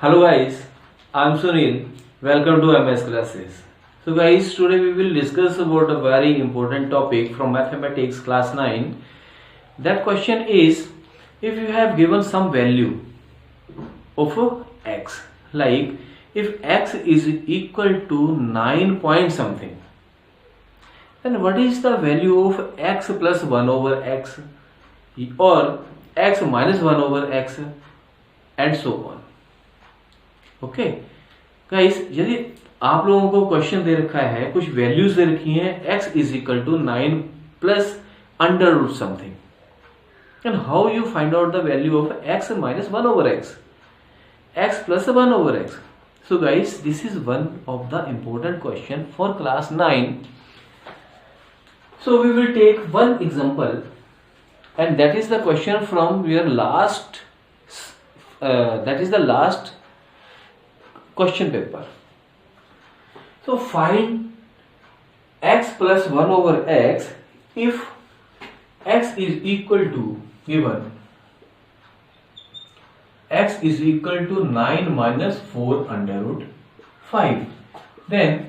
Hello guys, I'm Sunil. Welcome to MS classes. So guys, today we will discuss about a very important topic from mathematics class 9. That question is, if you have given some value of x, like if x is equal to 9 point something, then what is the value of x plus 1 over x or x minus 1 over x and so on. Okay guys, यदि आप लोगों को question दे रखा है, कुछ values दे रखी हैं, x is equal to 9 plus under root something, and how you find out the value of x minus 1 over x plus 1 over x. So guys, this is one of the important question for class 9. So we will take one example and that is the question from your last question paper. So find x plus 1 over x if x is equal to, given x is equal to 9 minus 4 under root 5. Then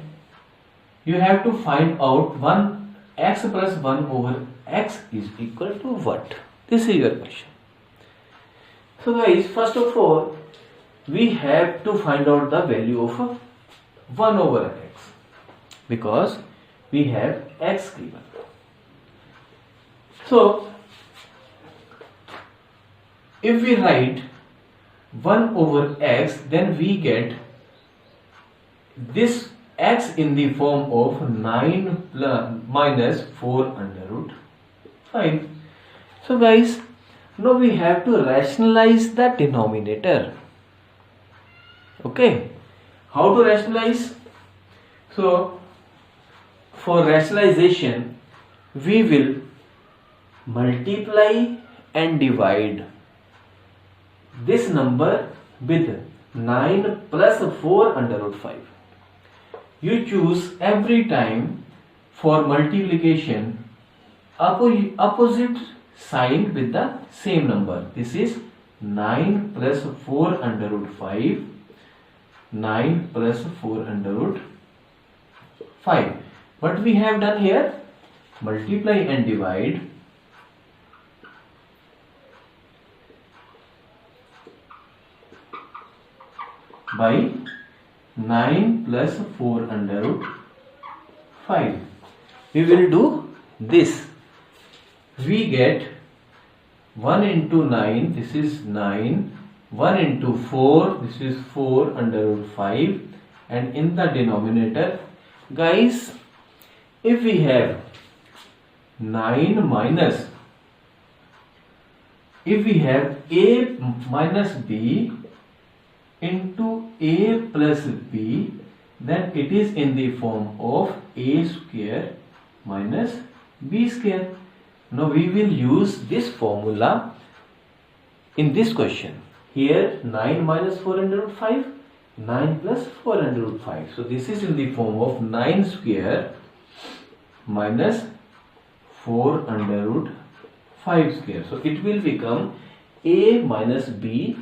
you have to find out x plus 1 over x is equal to what? This is your question. So guys, first of all, we have to find out the value of 1 over x because we have x given. So if we write 1 over x, then we get this x in the form of 9 minus 4 under root 5. So guys, now we have to rationalize the denominator. Okay, how to rationalize? So for rationalization we will multiply and divide this number with 9 plus 4 under root 5. You choose every time for multiplication opposite sign with the same number. This is 9 plus 4 under root 5. 9 plus 4 under root 5. What we have done here? Multiply and divide by 9 plus 4 under root 5. We will do this. We get 1 into 9, this is 9. 1 into 4, this is 4 under root 5, and in the denominator, guys, if we have 9 minus, if we have a minus b into a plus b, then it is in the form of a square minus b square. Now we will use this formula in this question. Here 9 minus 4 under root 5, 9 plus 4 under root 5. So this is in the form of 9 square minus 4 under root 5 square. So it will become a minus b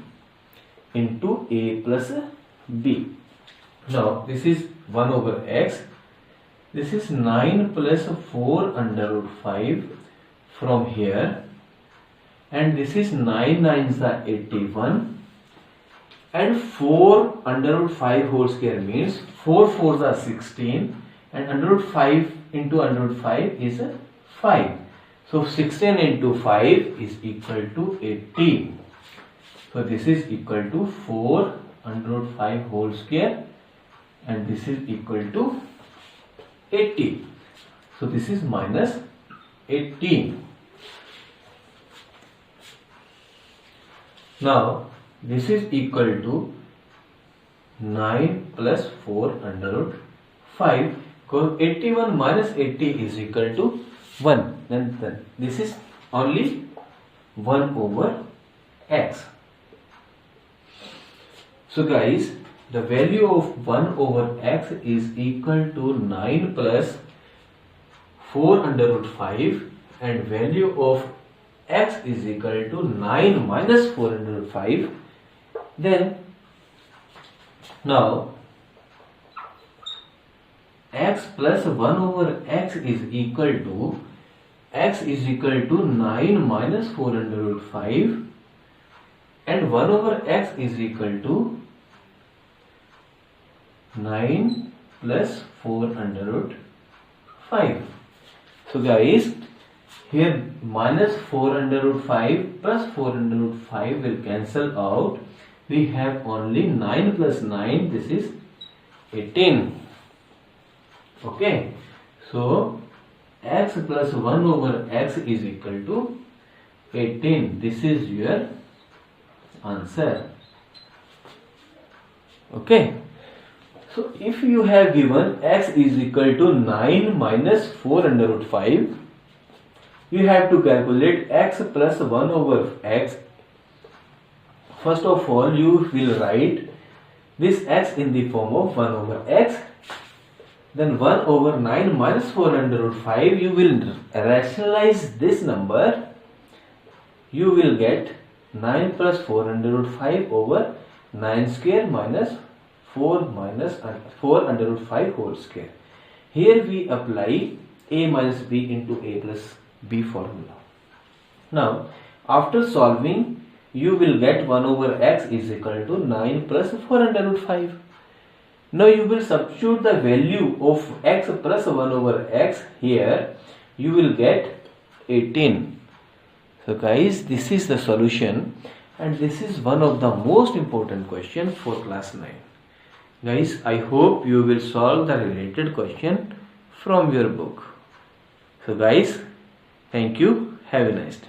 into a plus b. Now this is 1 over x. This is 9 plus 4 under root 5 from here. And this is 9 9s are 81 and 4 under root 5 whole square means 4 4s are 16 and under root 5 into under root 5 is 5. So 16 into 5 is equal to 80. So this is equal to 4 under root 5 whole square and this is equal to 80. So this is minus 18. Now this is equal to 9 plus 4 under root 5, because 81 minus 80 is equal to 1. Then this is only 1 over x. So guys, the value of 1 over x is equal to 9 plus 4 under root 5 and value of x is equal to 9 minus 4 under root 5. Then Now x plus 1 over x is equal to 9 minus 4 under root 5, and 1 over x is equal to 9 plus 4 under root 5. So guys, here minus 4 under root 5 plus 4 under root 5 will cancel out. We have only 9 plus 9, this is 18. Okay, so x plus 1 over x is equal to 18. This is your answer. Okay, so if you have given x is equal to 9 minus 4 under root 5, you have to calculate x plus 1 over x. First of all, you will write this x in the form of 1 over x. Then 1 over 9 minus 4 under root 5, you will rationalize this number. You will get 9 plus 4 under root 5 over 9 square minus 4 under root 5 whole square. Here we apply a minus b into a plus b formula. Now after solving, you will get 1 over x is equal to 9 plus 4 under root 5. Now you will substitute the value of x plus 1 over x here. You will get 18. So guys, this is the solution, and this is one of the most important question for class 9. Guys, I hope you will solve the related question from your book. So guys, thank you. Have a nice day.